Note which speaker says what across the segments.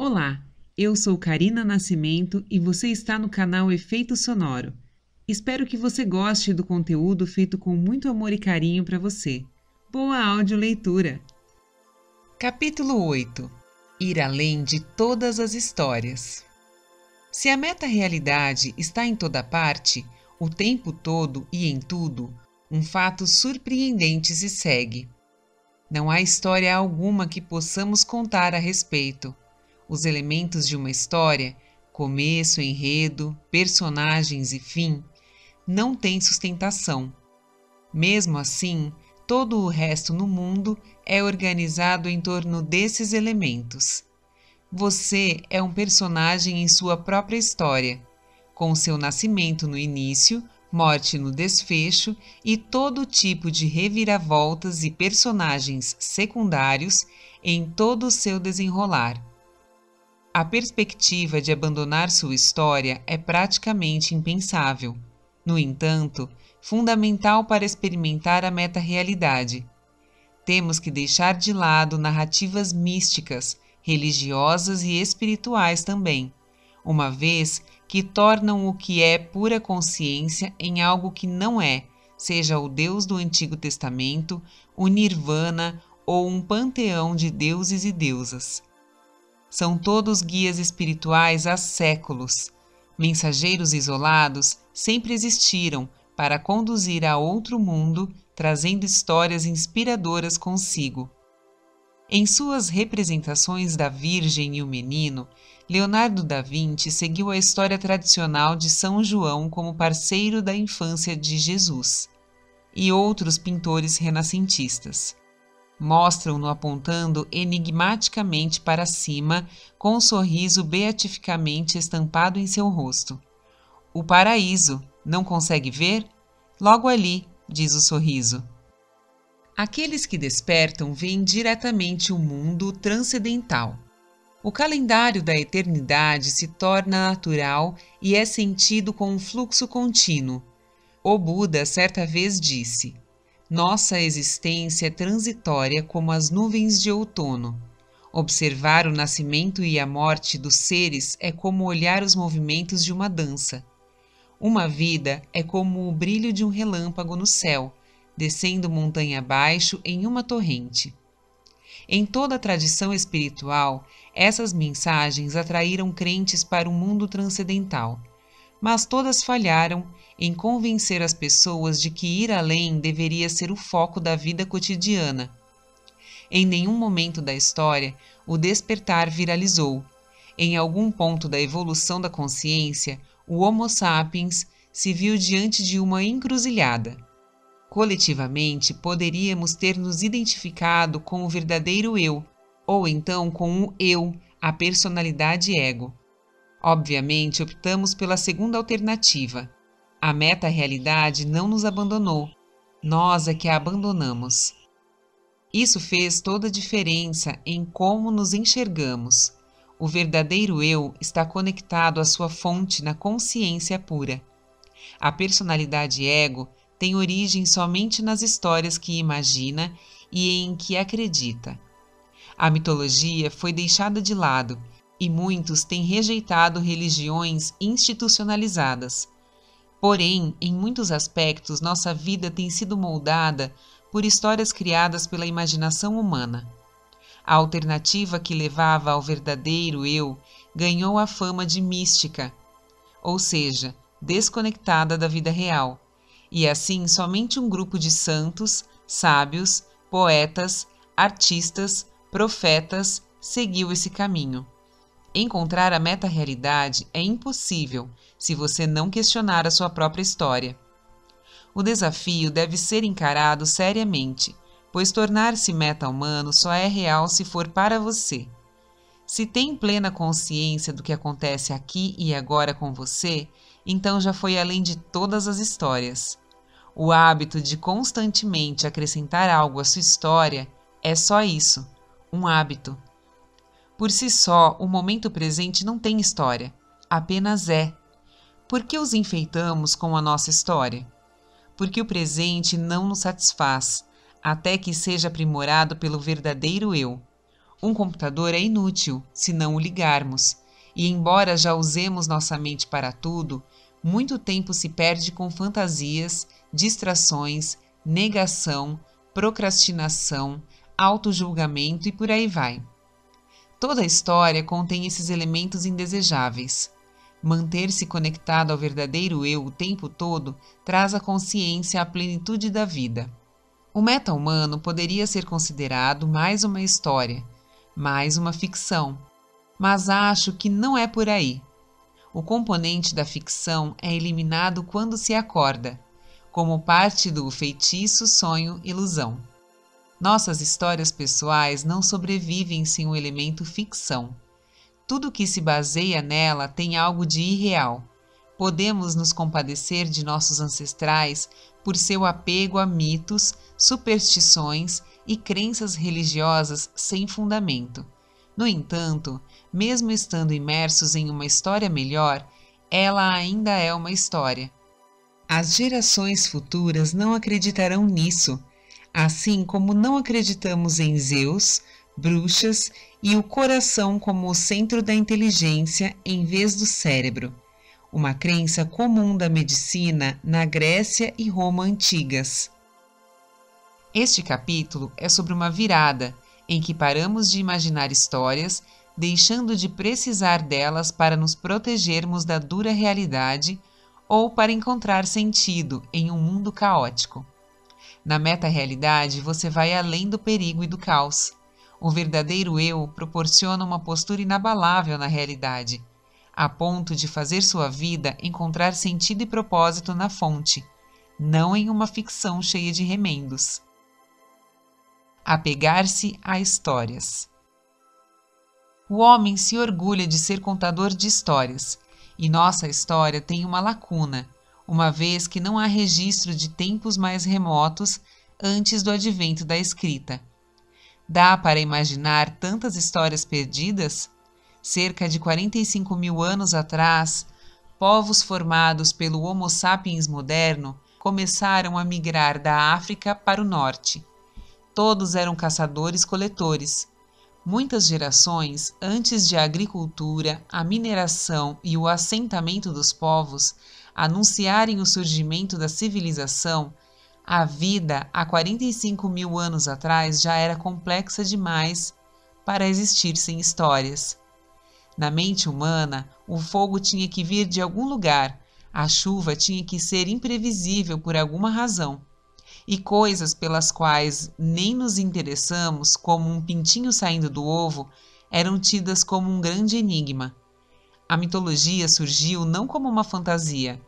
Speaker 1: Olá, eu sou Karina Nascimento e você está no canal Efeito Sonoro. Espero que você goste do conteúdo feito com muito amor e carinho para você. Boa audioleitura! Capítulo 8. Ir além de todas as histórias. Se a meta-realidade está em toda parte, o tempo todo e em tudo, um fato surpreendente se segue. Não há história alguma que possamos contar a respeito. Os elementos de uma história, começo, enredo, personagens e fim, não têm sustentação. Mesmo assim, todo o resto no mundo é organizado em torno desses elementos. Você é um personagem em sua própria história, com seu nascimento no início, morte no desfecho e todo tipo de reviravoltas e personagens secundários em todo o seu desenrolar. A perspectiva de abandonar sua história é praticamente impensável. No entanto, fundamental para experimentar a meta-realidade. Temos que deixar de lado narrativas místicas, religiosas e espirituais também, uma vez que tornam o que é pura consciência em algo que não é, seja o Deus do Antigo Testamento, o Nirvana ou um panteão de deuses e deusas. São todos guias espirituais há séculos. Mensageiros isolados sempre existiram para conduzir a outro mundo, trazendo histórias inspiradoras consigo. Em suas representações da Virgem e o Menino, Leonardo da Vinci seguiu a história tradicional de São João como parceiro da infância de Jesus, e outros pintores renascentistas. Mostram-no apontando enigmaticamente para cima, com um sorriso beatificamente estampado em seu rosto. O paraíso, não consegue ver? Logo ali, diz o sorriso. Aqueles que despertam veem diretamente o mundo transcendental. O calendário da eternidade se torna natural e é sentido com um fluxo contínuo. O Buda certa vez disse: nossa existência é transitória como as nuvens de outono. Observar o nascimento e a morte dos seres é como olhar os movimentos de uma dança. Uma vida é como o brilho de um relâmpago no céu, descendo montanha abaixo em uma torrente. Em toda a tradição espiritual, essas mensagens atraíram crentes para o mundo transcendental, mas todas falharam em convencer as pessoas de que ir além deveria ser o foco da vida cotidiana. Em nenhum momento da história, o despertar viralizou. Em algum ponto da evolução da consciência, o Homo sapiens se viu diante de uma encruzilhada. Coletivamente, poderíamos ter nos identificado com o verdadeiro eu, ou então com o eu, a personalidade ego. Obviamente, optamos pela segunda alternativa. A meta-realidade não nos abandonou, nós é que a abandonamos. Isso fez toda a diferença em como nos enxergamos. O verdadeiro eu está conectado à sua fonte na consciência pura. A personalidade ego tem origem somente nas histórias que imagina e em que acredita. A mitologia foi deixada de lado e muitos têm rejeitado religiões institucionalizadas. Porém, em muitos aspectos, nossa vida tem sido moldada por histórias criadas pela imaginação humana. A alternativa que levava ao verdadeiro eu ganhou a fama de mística, ou seja, desconectada da vida real, e assim somente um grupo de santos, sábios, poetas, artistas, profetas seguiu esse caminho. Encontrar a meta-realidade é impossível se você não questionar a sua própria história. O desafio deve ser encarado seriamente, pois tornar-se meta-humano só é real se for para você. Se tem plena consciência do que acontece aqui e agora com você, então já foi além de todas as histórias. O hábito de constantemente acrescentar algo à sua história é só isso, um hábito. Por si só, o momento presente não tem história, apenas é. Por que os enfeitamos com a nossa história? Porque o presente não nos satisfaz, até que seja aprimorado pelo verdadeiro eu. Um computador é inútil se não o ligarmos, e embora já usemos nossa mente para tudo, muito tempo se perde com fantasias, distrações, negação, procrastinação, autojulgamento e por aí vai. Toda história contém esses elementos indesejáveis. Manter-se conectado ao verdadeiro eu o tempo todo traz à consciência a plenitude da vida. O meta-humano poderia ser considerado mais uma história, mais uma ficção, mas acho que não é por aí. O componente da ficção é eliminado quando se acorda, como parte do feitiço, sonho, ilusão. Nossas histórias pessoais não sobrevivem sem o elemento ficção. Tudo que se baseia nela tem algo de irreal. Podemos nos compadecer de nossos ancestrais por seu apego a mitos, superstições e crenças religiosas sem fundamento. No entanto, mesmo estando imersos em uma história melhor, ela ainda é uma história. As gerações futuras não acreditarão nisso, assim como não acreditamos em Zeus, bruxas e o coração como o centro da inteligência em vez do cérebro, uma crença comum da medicina na Grécia e Roma antigas. Este capítulo é sobre uma virada em que paramos de imaginar histórias, deixando de precisar delas para nos protegermos da dura realidade ou para encontrar sentido em um mundo caótico. Na meta-realidade, você vai além do perigo e do caos. O verdadeiro eu proporciona uma postura inabalável na realidade, a ponto de fazer sua vida encontrar sentido e propósito na fonte, não em uma ficção cheia de remendos. Apegar-se a histórias. O homem se orgulha de ser contador de histórias, e nossa história tem uma lacuna, uma vez que não há registro de tempos mais remotos antes do advento da escrita. Dá para imaginar tantas histórias perdidas? Cerca de 45 mil anos atrás, povos formados pelo Homo sapiens moderno começaram a migrar da África para o norte. Todos eram caçadores-coletores. Muitas gerações antes de a agricultura, a mineração e o assentamento dos povos anunciarem o surgimento da civilização, a vida há 45 mil anos atrás já era complexa demais para existir sem histórias. Na mente humana, o fogo tinha que vir de algum lugar, a chuva tinha que ser imprevisível por alguma razão. E coisas pelas quais nem nos interessamos, como um pintinho saindo do ovo, eram tidas como um grande enigma. A mitologia surgiu não como uma fantasia,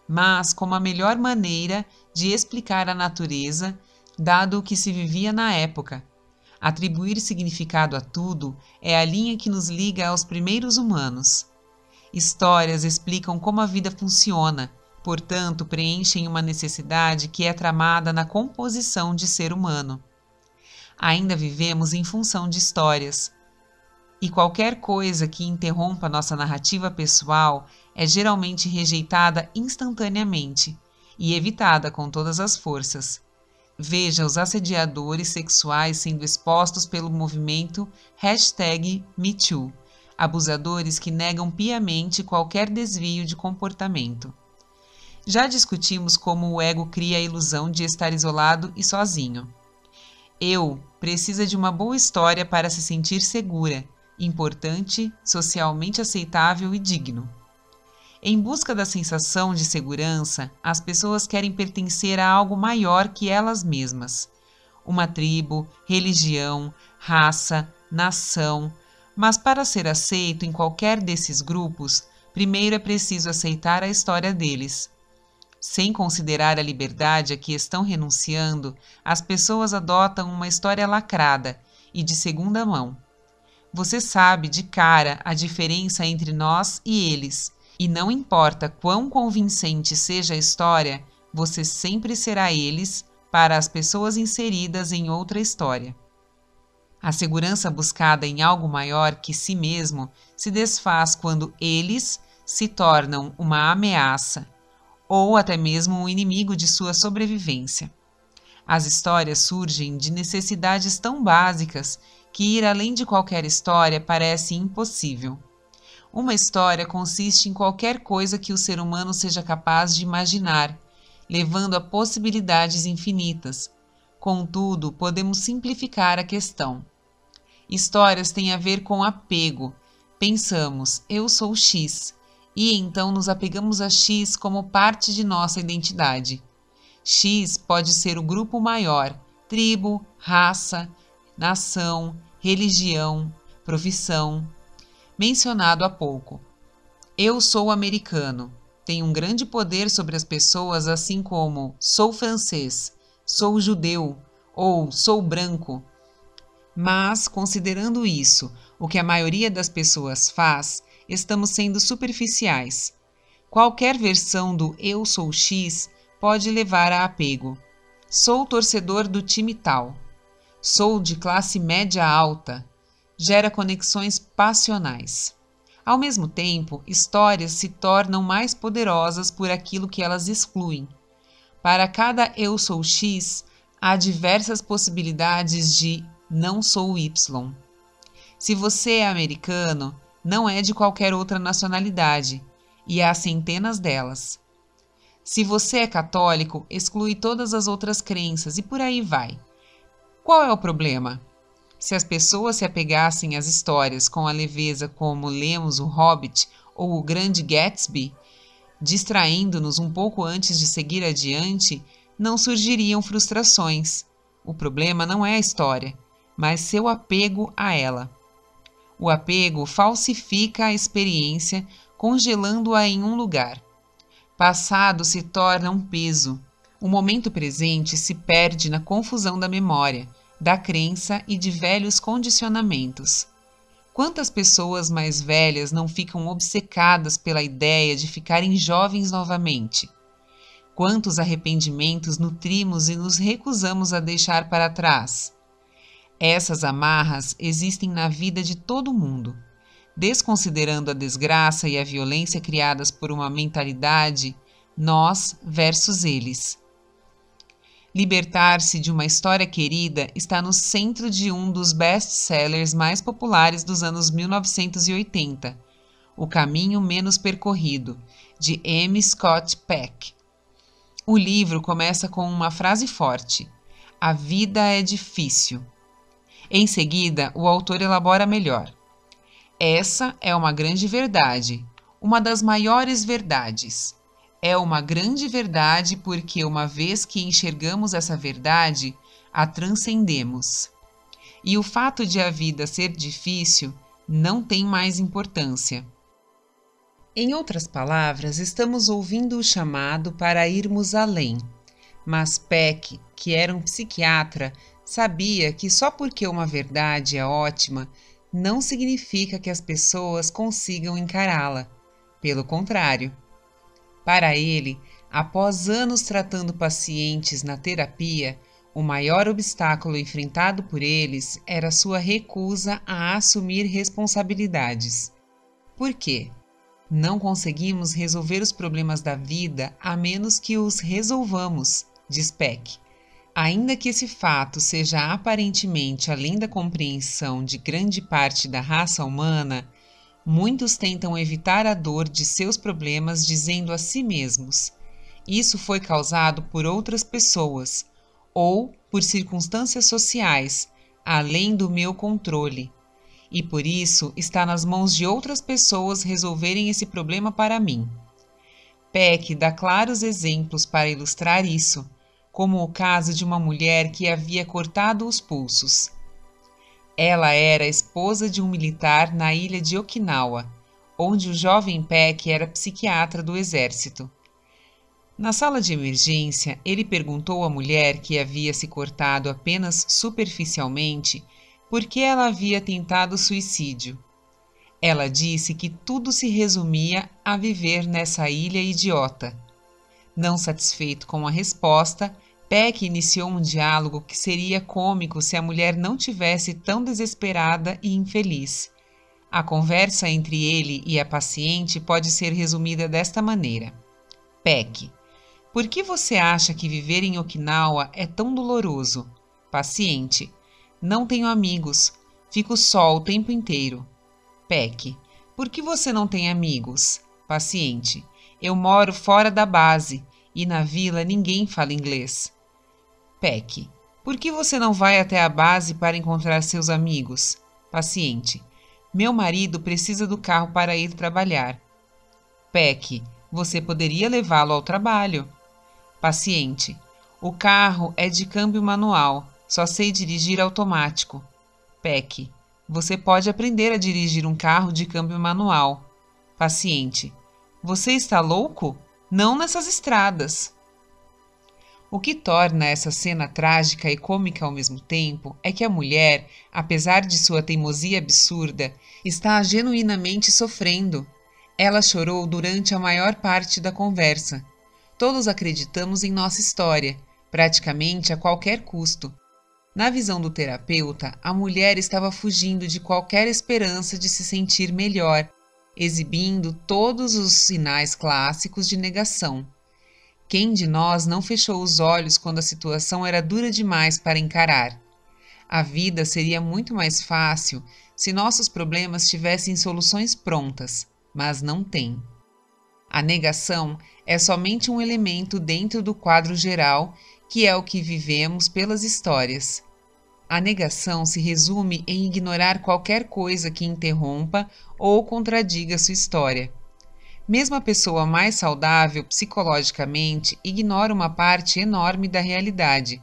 Speaker 1: mas como a melhor maneira de explicar a natureza, dado o que se vivia na época. Atribuir significado a tudo é a linha que nos liga aos primeiros humanos. Histórias explicam como a vida funciona, portanto, preenchem uma necessidade que é tramada na composição de ser humano. Ainda vivemos em função de histórias, e qualquer coisa que interrompa nossa narrativa pessoal é geralmente rejeitada instantaneamente e evitada com todas as forças. Veja os assediadores sexuais sendo expostos pelo movimento #MeToo, abusadores que negam piamente qualquer desvio de comportamento. Já discutimos como o ego cria a ilusão de estar isolado e sozinho. Eu precisa de uma boa história para se sentir segura, importante, socialmente aceitável e digno. Em busca da sensação de segurança, as pessoas querem pertencer a algo maior que elas mesmas. Uma tribo, religião, raça, nação. Mas para ser aceito em qualquer desses grupos, primeiro é preciso aceitar a história deles. Sem considerar a liberdade a que estão renunciando, as pessoas adotam uma história lacrada e de segunda mão. Você sabe de cara a diferença entre nós e eles, e não importa quão convincente seja a história, você sempre será eles para as pessoas inseridas em outra história. A segurança buscada em algo maior que si mesmo se desfaz quando eles se tornam uma ameaça, ou até mesmo um inimigo de sua sobrevivência. As histórias surgem de necessidades tão básicas que ir além de qualquer história parece impossível. Uma história consiste em qualquer coisa que o ser humano seja capaz de imaginar, levando a possibilidades infinitas. Contudo, podemos simplificar a questão. Histórias têm a ver com apego. Pensamos, eu sou X, e então nos apegamos a X como parte de nossa identidade. X pode ser o grupo maior, tribo, raça, nação, religião, profissão, mencionado há pouco. Eu sou americano. Tem um grande poder sobre as pessoas, assim como sou francês, sou judeu ou sou branco. Mas, considerando isso, o que a maioria das pessoas faz, estamos sendo superficiais. Qualquer versão do eu sou X pode levar a apego. Sou torcedor do time tal. Sou de classe média alta. Gera conexões passionais. Ao mesmo tempo, histórias se tornam mais poderosas por aquilo que elas excluem. Para cada eu sou X, há diversas possibilidades de não sou Y. Se você é americano, não é de qualquer outra nacionalidade, e há centenas delas. Se você é católico, exclui todas as outras crenças e por aí vai. Qual é o problema? Se as pessoas se apegassem às histórias com a leveza como lemos O Hobbit ou O Grande Gatsby, distraindo-nos um pouco antes de seguir adiante, não surgiriam frustrações. O problema não é a história, mas seu apego a ela. O apego falsifica a experiência, congelando-a em um lugar. Passado se torna um peso. O momento presente se perde na confusão da memória, da crença e de velhos condicionamentos. Quantas pessoas mais velhas não ficam obcecadas pela ideia de ficarem jovens novamente? Quantos arrependimentos nutrimos e nos recusamos a deixar para trás? Essas amarras existem na vida de todo mundo. Desconsiderando a desgraça e a violência criadas por uma mentalidade, nós versus eles. Libertar-se de uma história querida está no centro de um dos best-sellers mais populares dos anos 1980, O Caminho Menos Percorrido, de M. Scott Peck. O livro começa com uma frase forte: "A vida é difícil". Em seguida, o autor elabora melhor. Essa é uma grande verdade, uma das maiores verdades. É uma grande verdade porque, uma vez que enxergamos essa verdade, a transcendemos. E o fato de a vida ser difícil não tem mais importância. Em outras palavras, estamos ouvindo o chamado para irmos além. Mas Peck, que era um psiquiatra, sabia que só porque uma verdade é ótima, não significa que as pessoas consigam encará-la. Pelo contrário. Para ele, após anos tratando pacientes na terapia, o maior obstáculo enfrentado por eles era sua recusa a assumir responsabilidades. Por quê? Não conseguimos resolver os problemas da vida a menos que os resolvamos, diz Peck. Ainda que esse fato seja aparentemente além da compreensão de grande parte da raça humana, muitos tentam evitar a dor de seus problemas dizendo a si mesmos: isso foi causado por outras pessoas ou por circunstâncias sociais, além do meu controle, e por isso está nas mãos de outras pessoas resolverem esse problema para mim. Peck dá claros exemplos para ilustrar isso, como o caso de uma mulher que havia cortado os pulsos. Ela era esposa de um militar na ilha de Okinawa, onde o jovem Peck era psiquiatra do exército. Na sala de emergência, ele perguntou à mulher que havia se cortado apenas superficialmente por que ela havia tentado suicídio. Ela disse que tudo se resumia a viver nessa ilha idiota. Não satisfeito com a resposta, Peck iniciou um diálogo que seria cômico se a mulher não tivesse tão desesperada e infeliz. A conversa entre ele e a paciente pode ser resumida desta maneira: Peck: por que você acha que viver em Okinawa é tão doloroso? Paciente: não tenho amigos. Fico só o tempo inteiro. PEC. Por que você não tem amigos? Paciente. Eu moro fora da base e na vila ninguém fala inglês. PEC. Por que você não vai até a base para encontrar seus amigos? Paciente. Meu marido precisa do carro para ir trabalhar. PEC. Você poderia levá-lo ao trabalho. Paciente. O carro é de câmbio manual, só sei dirigir automático. PEC. Você pode aprender a dirigir um carro de câmbio manual. Paciente. Você está louco? Não nessas estradas. O que torna essa cena trágica e cômica ao mesmo tempo é que a mulher, apesar de sua teimosia absurda, está genuinamente sofrendo. Ela chorou durante a maior parte da conversa. Todos acreditamos em nossa história, praticamente a qualquer custo. Na visão do terapeuta, a mulher estava fugindo de qualquer esperança de se sentir melhor, exibindo todos os sinais clássicos de negação. Quem de nós não fechou os olhos quando a situação era dura demais para encarar? A vida seria muito mais fácil se nossos problemas tivessem soluções prontas, mas não tem. A negação é somente um elemento dentro do quadro geral, que é o que vivemos pelas histórias. A negação se resume em ignorar qualquer coisa que interrompa ou contradiga sua história. Mesmo a pessoa mais saudável psicologicamente ignora uma parte enorme da realidade.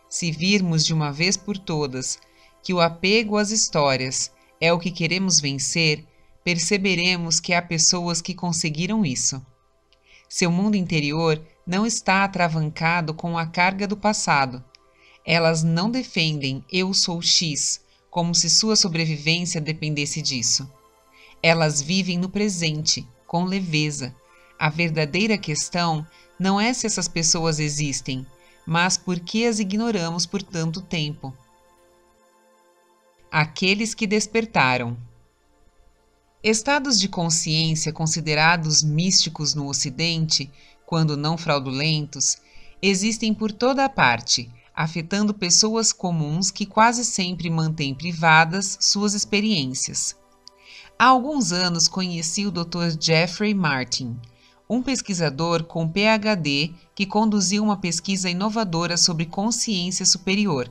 Speaker 1: Se virmos de uma vez por todas que o apego às histórias é o que queremos vencer, perceberemos que há pessoas que conseguiram isso. Seu mundo interior não está atravancado com a carga do passado. Elas não defendem "eu sou X", como se sua sobrevivência dependesse disso. Elas vivem no presente, com leveza. A verdadeira questão não é se essas pessoas existem, mas por que as ignoramos por tanto tempo. Aqueles que despertaram. Estados de consciência considerados místicos no Ocidente, quando não fraudulentos, existem por toda a parte, afetando pessoas comuns que quase sempre mantêm privadas suas experiências. Há alguns anos conheci o Dr. Jeffrey Martin, um pesquisador com PhD que conduziu uma pesquisa inovadora sobre consciência superior,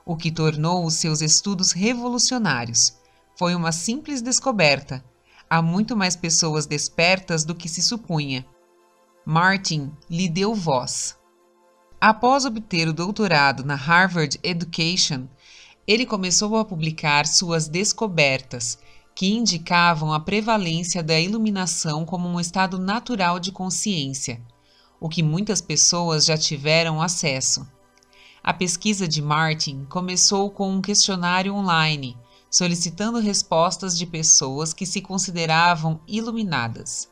Speaker 1: o que tornou os seus estudos revolucionários. Foi uma simples descoberta. Há muito mais pessoas despertas do que se supunha. Martin lhe deu voz. Após obter o doutorado na Harvard Education, ele começou a publicar suas descobertas, que indicavam a prevalência da iluminação como um estado natural de consciência, o que muitas pessoas já tiveram acesso. A pesquisa de Martin começou com um questionário online, solicitando respostas de pessoas que se consideravam iluminadas.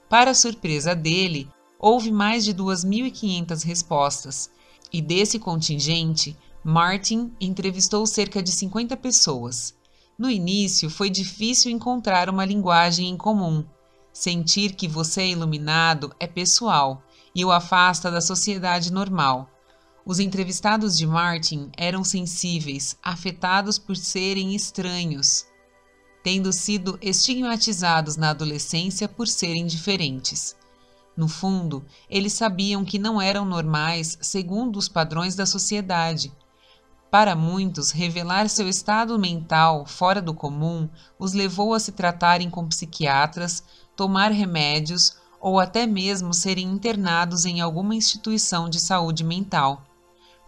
Speaker 1: Para surpresa dele, houve mais de 2.500 respostas, e desse contingente, Martin entrevistou cerca de 50 pessoas. No início, foi difícil encontrar uma linguagem em comum. Sentir que você é iluminado é pessoal e o afasta da sociedade normal. Os entrevistados de Martin eram sensíveis, afetados por serem estranhos, tendo sido estigmatizados na adolescência por serem diferentes. No fundo, eles sabiam que não eram normais segundo os padrões da sociedade. Para muitos, revelar seu estado mental fora do comum os levou a se tratarem com psiquiatras, tomar remédios ou até mesmo serem internados em alguma instituição de saúde mental.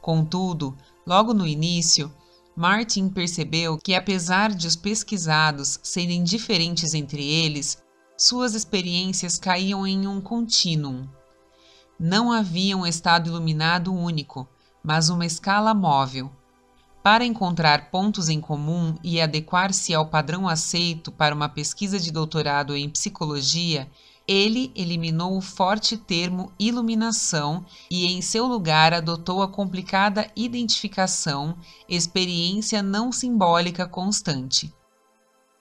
Speaker 1: Contudo, logo no início, Martin percebeu que, apesar de os pesquisados serem diferentes entre eles, suas experiências caíam em um contínuo. Não havia um estado iluminado único, mas uma escala móvel. Para encontrar pontos em comum e adequar-se ao padrão aceito para uma pesquisa de doutorado em psicologia, ele eliminou o forte termo iluminação e, em seu lugar, adotou a complicada identificação experiência não simbólica constante.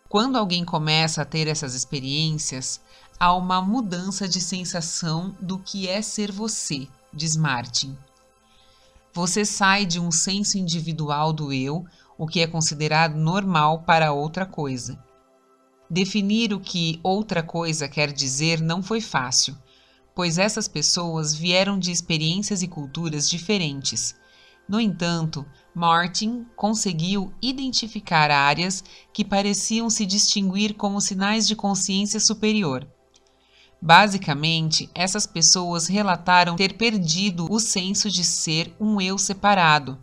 Speaker 1: Quando alguém começa a ter essas experiências, há uma mudança de sensação do que é ser você, diz Martin. Você sai de um senso individual do eu, o que é considerado normal para outra coisa. Definir o que outra coisa quer dizer não foi fácil, pois essas pessoas vieram de experiências e culturas diferentes. No entanto, Martin conseguiu identificar áreas que pareciam se distinguir como sinais de consciência superior. Basicamente, essas pessoas relataram ter perdido o senso de ser um eu separado.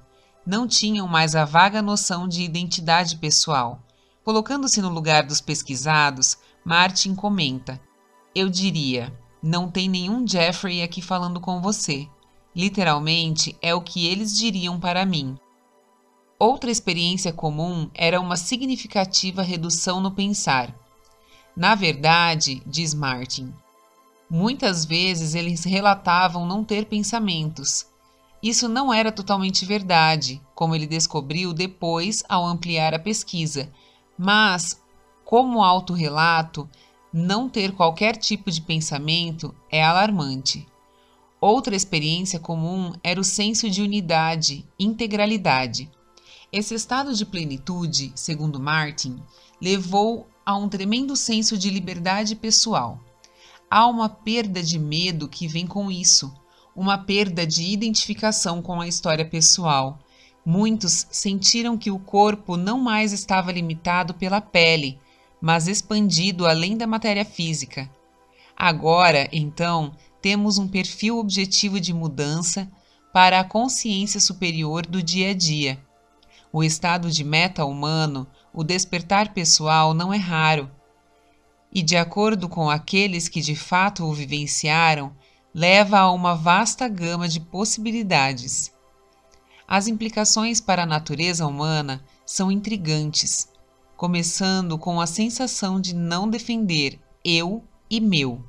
Speaker 1: Não tinham mais a vaga noção de identidade pessoal. Colocando-se no lugar dos pesquisados, Martin comenta: "Eu diria, não tem nenhum Jeffrey aqui falando com você. Literalmente, é o que eles diriam para mim." Outra experiência comum era uma significativa redução no pensar. "Na verdade", diz Martin, "muitas vezes eles relatavam não ter pensamentos. Isso não era totalmente verdade, como ele descobriu depois ao ampliar a pesquisa, mas, como autorrelato, não ter qualquer tipo de pensamento é alarmante." Outra experiência comum era o senso de unidade, integralidade. Esse estado de plenitude, segundo Martin, levou a um tremendo senso de liberdade pessoal. Há uma perda de medo que vem com isso, uma perda de identificação com a história pessoal. Muitos sentiram que o corpo não mais estava limitado pela pele, mas expandido além da matéria física. Agora, então, temos um perfil objetivo de mudança para a consciência superior do dia a dia. O estado de meta-humano, o despertar pessoal, não é raro. E, de acordo com aqueles que de fato o vivenciaram, leva a uma vasta gama de possibilidades. As implicações para a natureza humana são intrigantes, começando com a sensação de não defender eu e meu.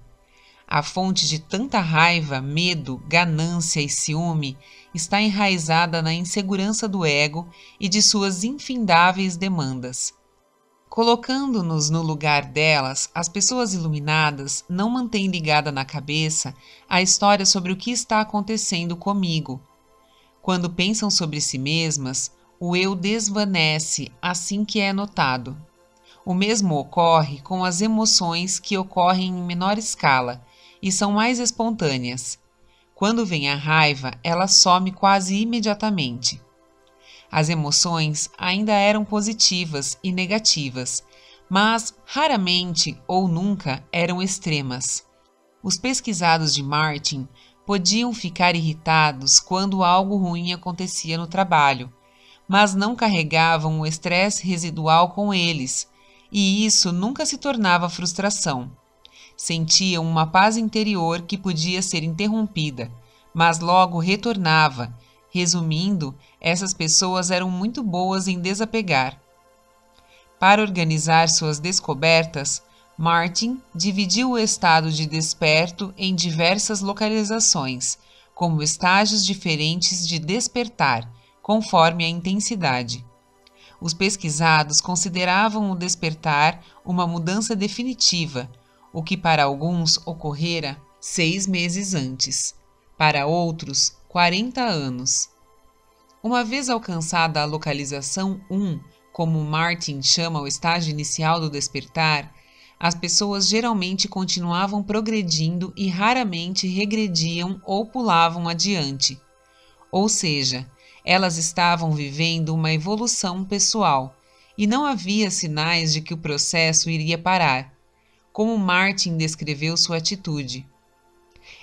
Speaker 1: A fonte de tanta raiva, medo, ganância e ciúme está enraizada na insegurança do ego e de suas infindáveis demandas. Colocando-nos no lugar delas, as pessoas iluminadas não mantêm ligada na cabeça a história sobre o que está acontecendo comigo. Quando pensam sobre si mesmas, o eu desvanece assim que é notado. O mesmo ocorre com as emoções, que ocorrem em menor escala e são mais espontâneas. Quando vem a raiva, ela some quase imediatamente. As emoções ainda eram positivas e negativas, mas raramente ou nunca eram extremas. Os pesquisados de Martin podiam ficar irritados quando algo ruim acontecia no trabalho, mas não carregavam o estresse residual com eles, e isso nunca se tornava frustração. Sentiam uma paz interior que podia ser interrompida, mas logo retornava. Resumindo, essas pessoas eram muito boas em desapegar. Para organizar suas descobertas, Martin dividiu o estado de desperto em diversas localizações, como estágios diferentes de despertar, conforme a intensidade. Os pesquisados consideravam o despertar uma mudança definitiva, o que para alguns ocorrera 6 meses antes, para outros 40 anos. Uma vez alcançada a localização 1, como Martin chama o estágio inicial do despertar, as pessoas geralmente continuavam progredindo e raramente regrediam ou pulavam adiante. Ou seja, elas estavam vivendo uma evolução pessoal e não havia sinais de que o processo iria parar, como Martin descreveu sua atitude.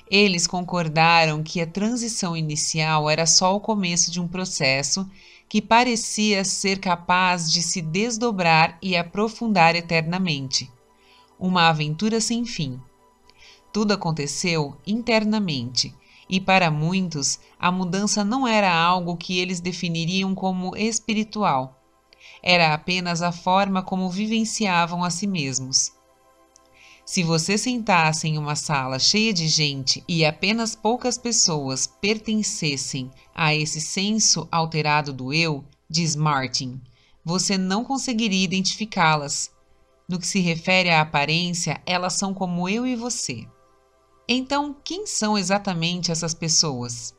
Speaker 1: Eles concordaram que a transição inicial era só o começo de um processo que parecia ser capaz de se desdobrar e aprofundar eternamente. Uma aventura sem fim. Tudo aconteceu internamente, e para muitos a mudança não era algo que eles definiriam como espiritual. Era apenas a forma como vivenciavam a si mesmos. Se você sentasse em uma sala cheia de gente e apenas poucas pessoas pertencessem a esse senso alterado do eu, diz Martin, você não conseguiria identificá-las. No que se refere à aparência, elas são como eu e você. Então, quem são exatamente essas pessoas?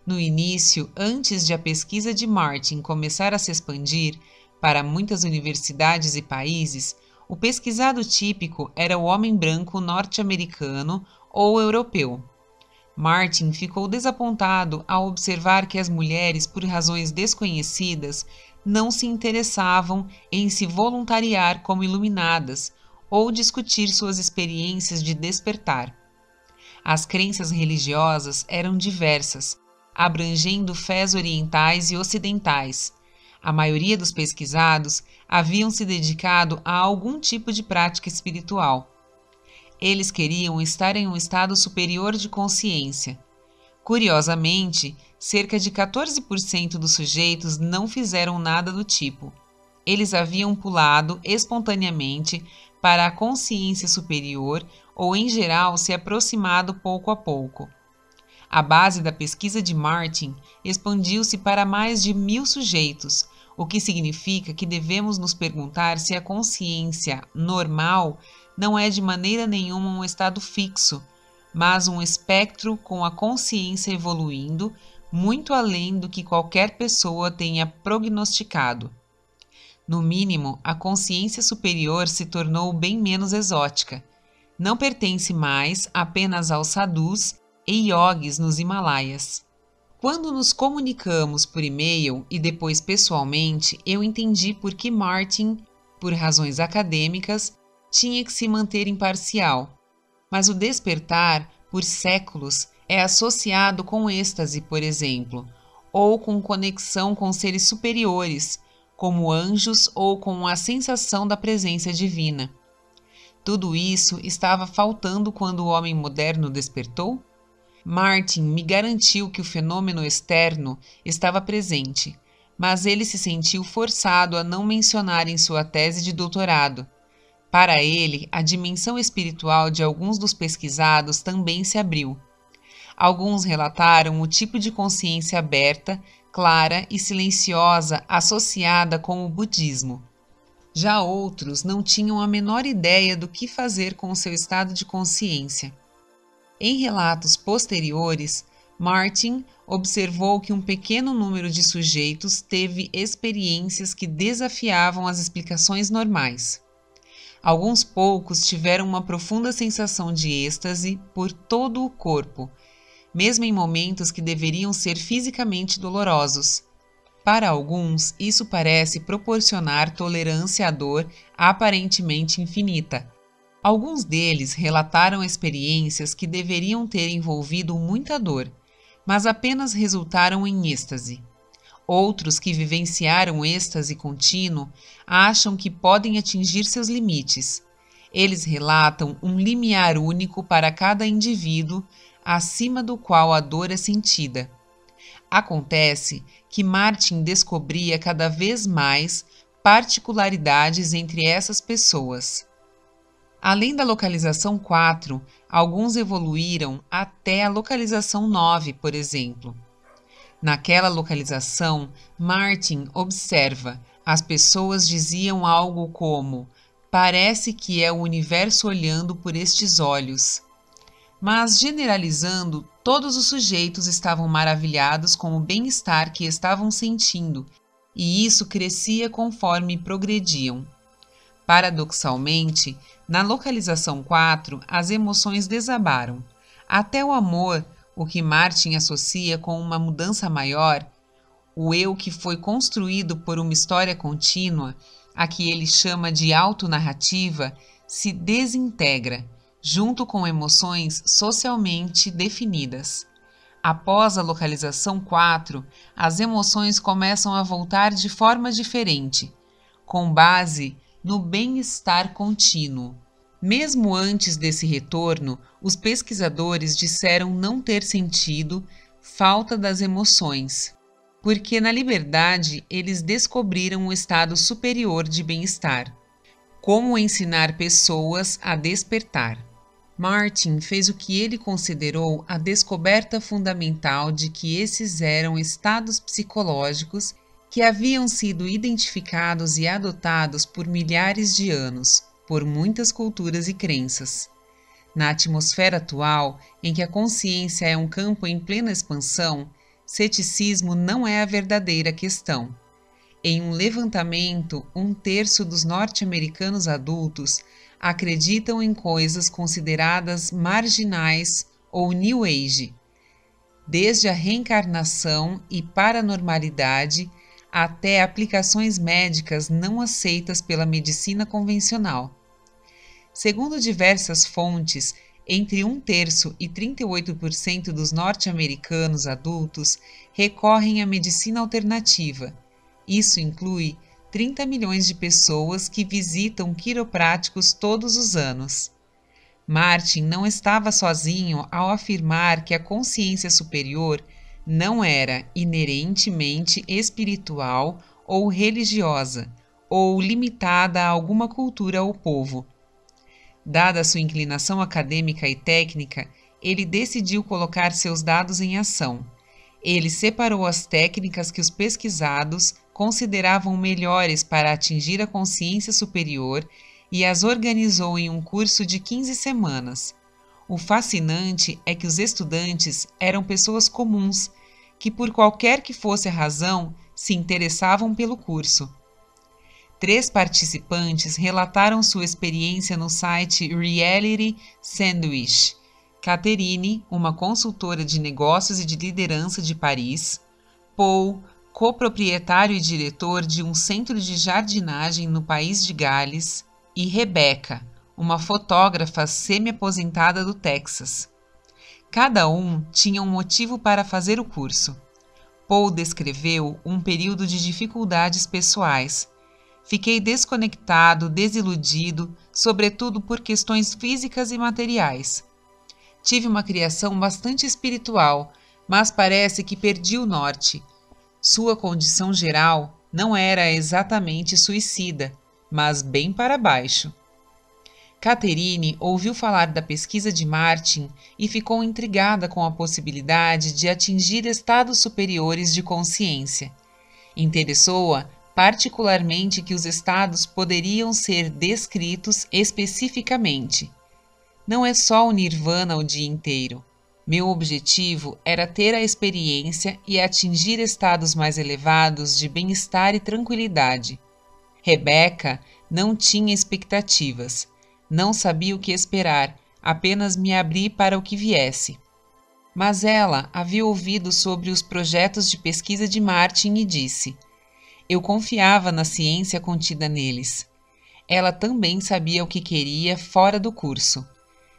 Speaker 1: No início, antes de a pesquisa de Martin começar a se expandir para muitas universidades e países, o pesquisado típico era o homem branco norte-americano ou europeu. Martin ficou desapontado ao observar que as mulheres, por razões desconhecidas, não se interessavam em se voluntariar como iluminadas ou discutir suas experiências de despertar. As crenças religiosas eram diversas, abrangendo fés orientais e ocidentais. A maioria dos pesquisados haviam se dedicado a algum tipo de prática espiritual. Eles queriam estar em um estado superior de consciência. Curiosamente, cerca de 14% dos sujeitos não fizeram nada do tipo. Eles haviam pulado espontaneamente para a consciência superior ou, em geral, se aproximado pouco a pouco. A base da pesquisa de Martin expandiu-se para mais de 1.000 sujeitos, o que significa que devemos nos perguntar se a consciência normal não é de maneira nenhuma um estado fixo, mas um espectro com a consciência evoluindo muito além do que qualquer pessoa tenha prognosticado. No mínimo, a consciência superior se tornou bem menos exótica. Não pertence mais apenas aos sadhus e yogis nos Himalaias. Quando nos comunicamos por e-mail e depois pessoalmente, eu entendi por que Martin, por razões acadêmicas, tinha que se manter imparcial. Mas o despertar, por séculos, é associado com êxtase, por exemplo, ou com conexão com seres superiores, como anjos ou com a sensação da presença divina. Tudo isso estava faltando quando o homem moderno despertou? Martin me garantiu que o fenômeno externo estava presente, mas ele se sentiu forçado a não mencionar em sua tese de doutorado. Para ele, a dimensão espiritual de alguns dos pesquisados também se abriu. Alguns relataram o tipo de consciência aberta, clara e silenciosa associada com o budismo. Já outros não tinham a menor ideia do que fazer com o seu estado de consciência. Em relatos posteriores, Martin observou que um pequeno número de sujeitos teve experiências que desafiavam as explicações normais. Alguns poucos tiveram uma profunda sensação de êxtase por todo o corpo, mesmo em momentos que deveriam ser fisicamente dolorosos. Para alguns, isso parece proporcionar tolerância à dor aparentemente infinita. Alguns deles relataram experiências que deveriam ter envolvido muita dor, mas apenas resultaram em êxtase. Outros que vivenciaram êxtase contínuo acham que podem atingir seus limites. Eles relatam um limiar único para cada indivíduo, acima do qual a dor é sentida. Acontece que Martin descobria cada vez mais particularidades entre essas pessoas. Além da localização 4, alguns evoluíram até a localização 9, por exemplo. Naquela localização, Martin observa, as pessoas diziam algo como: "Parece que é o universo olhando por estes olhos." Mas, generalizando, todos os sujeitos estavam maravilhados com o bem-estar que estavam sentindo, e isso crescia conforme progrediam. Paradoxalmente, na localização 4, as emoções desabaram. Até o amor, o que Martin associa com uma mudança maior, o eu que foi construído por uma história contínua, a que ele chama de autonarrativa, se desintegra, junto com emoções socialmente definidas. Após a localização 4, as emoções começam a voltar de forma diferente, com base no bem-estar contínuo. Mesmo antes desse retorno, os pesquisadores disseram não ter sentido falta das emoções, porque na liberdade eles descobriram um estado superior de bem-estar. Como ensinar pessoas a despertar? Martin fez o que ele considerou a descoberta fundamental de que esses eram estados psicológicos que haviam sido identificados e adotados por milhares de anos, por muitas culturas e crenças. Na atmosfera atual, em que a consciência é um campo em plena expansão, ceticismo não é a verdadeira questão. Em um levantamento, 1/3 dos norte-americanos adultos acreditam em coisas consideradas marginais ou New Age, desde a reencarnação e paranormalidade até aplicações médicas não aceitas pela medicina convencional. Segundo diversas fontes, entre 1/3 e 38% dos norte-americanos adultos recorrem à medicina alternativa. Isso inclui 30 milhões de pessoas que visitam quiropráticos todos os anos. Martin não estava sozinho ao afirmar que a consciência superior não era inerentemente espiritual ou religiosa, ou limitada a alguma cultura ou povo. Dada sua inclinação acadêmica e técnica, ele decidiu colocar seus dados em ação. Ele separou as técnicas que os pesquisados consideravam melhores para atingir a consciência superior e as organizou em um curso de 15 semanas. O fascinante é que os estudantes eram pessoas comuns, que por qualquer que fosse a razão, se interessavam pelo curso. 3 participantes relataram sua experiência no site Reality Sandwich. Catherine, uma consultora de negócios e de liderança de Paris. Paul, coproprietário e diretor de um centro de jardinagem no país de Gales. E Rebecca, uma fotógrafa semi-aposentada do Texas. Cada um tinha um motivo para fazer o curso. Paul descreveu um período de dificuldades pessoais. Fiquei desconectado, desiludido, sobretudo por questões físicas e materiais. Tive uma criação bastante espiritual, mas parece que perdi o norte. Sua condição geral não era exatamente suicida, mas bem para baixo. Catherine ouviu falar da pesquisa de Martin e ficou intrigada com a possibilidade de atingir estados superiores de consciência. Interessou-a particularmente que os estados poderiam ser descritos especificamente. Não é só o nirvana o dia inteiro. Meu objetivo era ter a experiência e atingir estados mais elevados de bem-estar e tranquilidade. Rebecca não tinha expectativas. Não sabia o que esperar, apenas me abri para o que viesse. Mas ela havia ouvido sobre os projetos de pesquisa de Martin e disse: eu confiava na ciência contida neles. Ela também sabia o que queria fora do curso.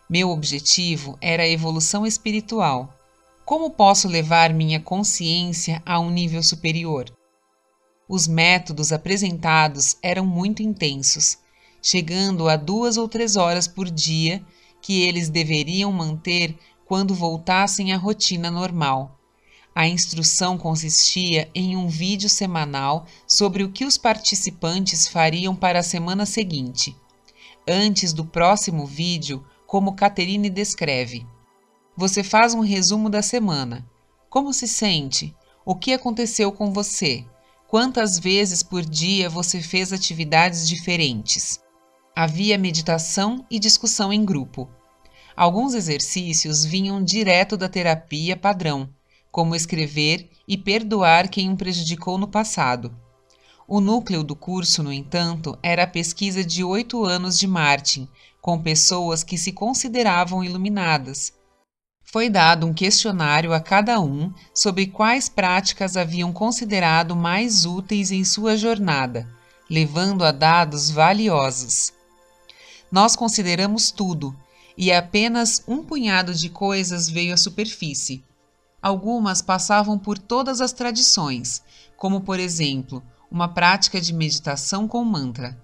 Speaker 1: Meu objetivo era a evolução espiritual. Como posso levar minha consciência a um nível superior? Os métodos apresentados eram muito intensos, chegando a 2 ou 3 horas por dia, que eles deveriam manter quando voltassem à rotina normal. A instrução consistia em um vídeo semanal sobre o que os participantes fariam para a semana seguinte. Antes do próximo vídeo, como Catherine descreve: você faz um resumo da semana. Como se sente? O que aconteceu com você? Quantas vezes por dia você fez atividades diferentes? Havia meditação e discussão em grupo. Alguns exercícios vinham direto da terapia padrão, como escrever e perdoar quem o prejudicou no passado. O núcleo do curso, no entanto, era a pesquisa de 8 anos de Martin, com pessoas que se consideravam iluminadas. Foi dado um questionário a cada um sobre quais práticas haviam considerado mais úteis em sua jornada, levando a dados valiosos. Nós consideramos tudo, e apenas um punhado de coisas veio à superfície. Algumas passavam por todas as tradições, como, por exemplo, uma prática de meditação com mantra.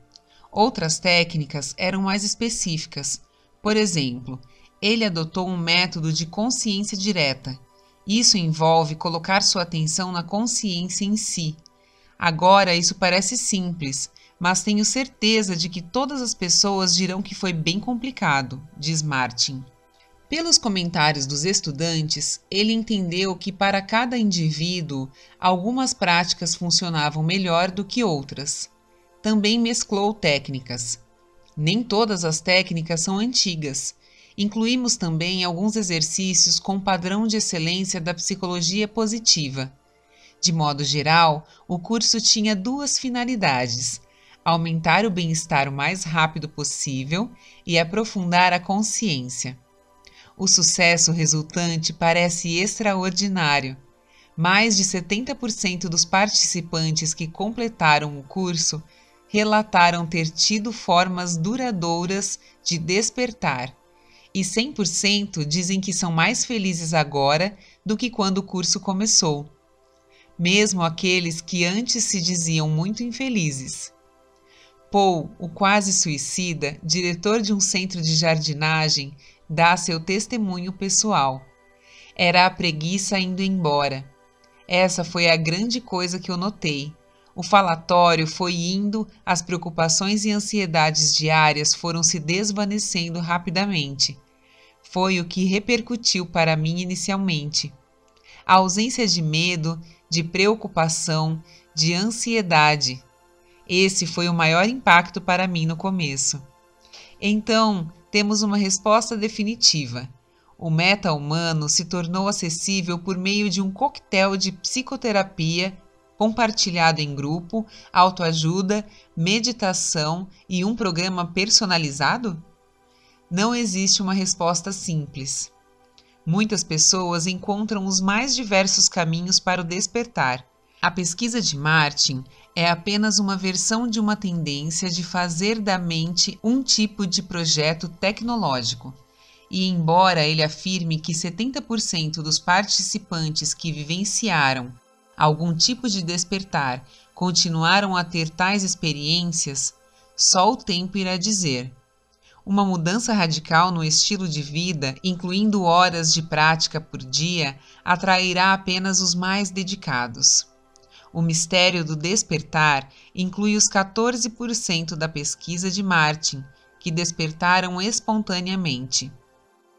Speaker 1: Outras técnicas eram mais específicas. Por exemplo, ele adotou um método de consciência direta. Isso envolve colocar sua atenção na consciência em si. Agora isso parece simples, mas tenho certeza de que todas as pessoas dirão que foi bem complicado, diz Martin. Pelos comentários dos estudantes, ele entendeu que para cada indivíduo, algumas práticas funcionavam melhor do que outras. Também mesclou técnicas. Nem todas as técnicas são antigas. Incluímos também alguns exercícios com padrão de excelência da psicologia positiva. De modo geral, o curso tinha duas finalidades: aumentar o bem-estar o mais rápido possível e aprofundar a consciência. O sucesso resultante parece extraordinário. Mais de 70% dos participantes que completaram o curso relataram ter tido formas duradouras de despertar, e 100% dizem que são mais felizes agora do que quando o curso começou, mesmo aqueles que antes se diziam muito infelizes. Paul, o quase suicida, diretor de um centro de jardinagem, dá seu testemunho pessoal. Era a preguiça indo embora. Essa foi a grande coisa que eu notei. O falatório foi indo, as preocupações e ansiedades diárias foram se desvanecendo rapidamente. Foi o que repercutiu para mim inicialmente. A ausência de medo, de preocupação, de ansiedade. Esse foi o maior impacto para mim no começo. Então, temos uma resposta definitiva. O meta-humano se tornou acessível por meio de um coquetel de psicoterapia, compartilhado em grupo, autoajuda, meditação e um programa personalizado? Não existe uma resposta simples. Muitas pessoas encontram os mais diversos caminhos para o despertar. A pesquisa de Martin é apenas uma versão de uma tendência de fazer da mente um tipo de projeto tecnológico. E embora ele afirme que 70% dos participantes que vivenciaram algum tipo de despertar continuaram a ter tais experiências, só o tempo irá dizer. Uma mudança radical no estilo de vida, incluindo horas de prática por dia, atrairá apenas os mais dedicados. O mistério do despertar inclui os 14% da pesquisa de Martin, que despertaram espontaneamente.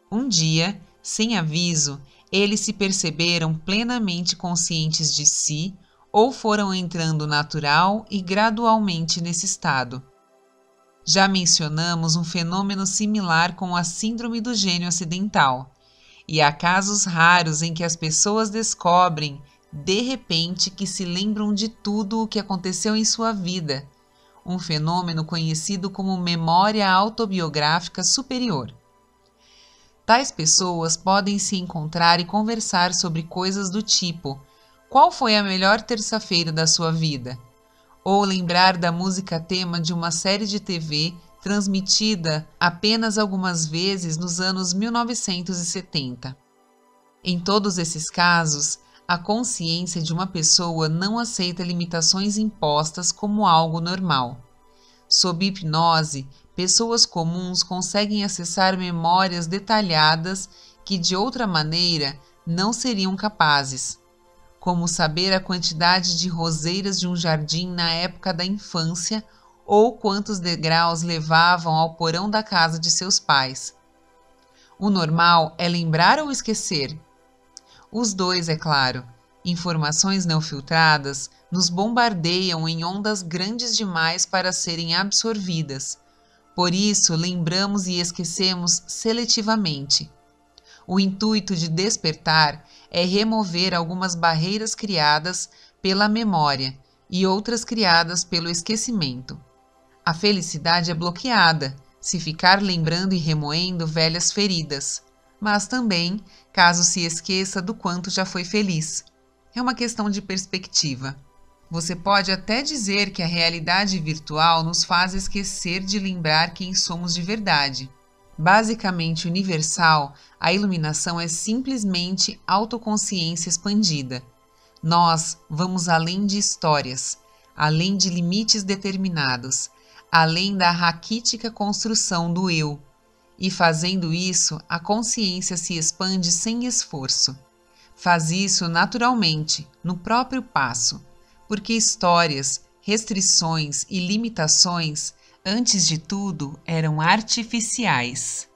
Speaker 1: Um dia, sem aviso, eles se perceberam plenamente conscientes de si ou foram entrando natural e gradualmente nesse estado. Já mencionamos um fenômeno similar com a síndrome do gênio acidental, e há casos raros em que as pessoas descobrem, de repente, que se lembram de tudo o que aconteceu em sua vida, um fenômeno conhecido como memória autobiográfica superior. Tais pessoas podem se encontrar e conversar sobre coisas do tipo: qual foi a melhor terça-feira da sua vida? Ou lembrar da música tema de uma série de TV transmitida apenas algumas vezes nos anos 1970. Em todos esses casos, a consciência de uma pessoa não aceita limitações impostas como algo normal. Sob hipnose, pessoas comuns conseguem acessar memórias detalhadas que de outra maneira não seriam capazes, como saber a quantidade de roseiras de um jardim na época da infância ou quantos degraus levavam ao porão da casa de seus pais. O normal é lembrar ou esquecer? Os dois, é claro. Informações não filtradas nos bombardeiam em ondas grandes demais para serem absorvidas. Por isso, lembramos e esquecemos seletivamente. O intuito de despertar é remover algumas barreiras criadas pela memória e outras criadas pelo esquecimento. A felicidade é bloqueada se ficar lembrando e remoendo velhas feridas, mas também caso se esqueça do quanto já foi feliz. É uma questão de perspectiva. Você pode até dizer que a realidade virtual nos faz esquecer de lembrar quem somos de verdade. Basicamente universal, a iluminação é simplesmente autoconsciência expandida. Nós vamos além de histórias, além de limites determinados, além da raquítica construção do eu. E fazendo isso, a consciência se expande sem esforço. Faz isso naturalmente, no próprio passo, porque histórias, restrições e limitações, antes de tudo, eram artificiais.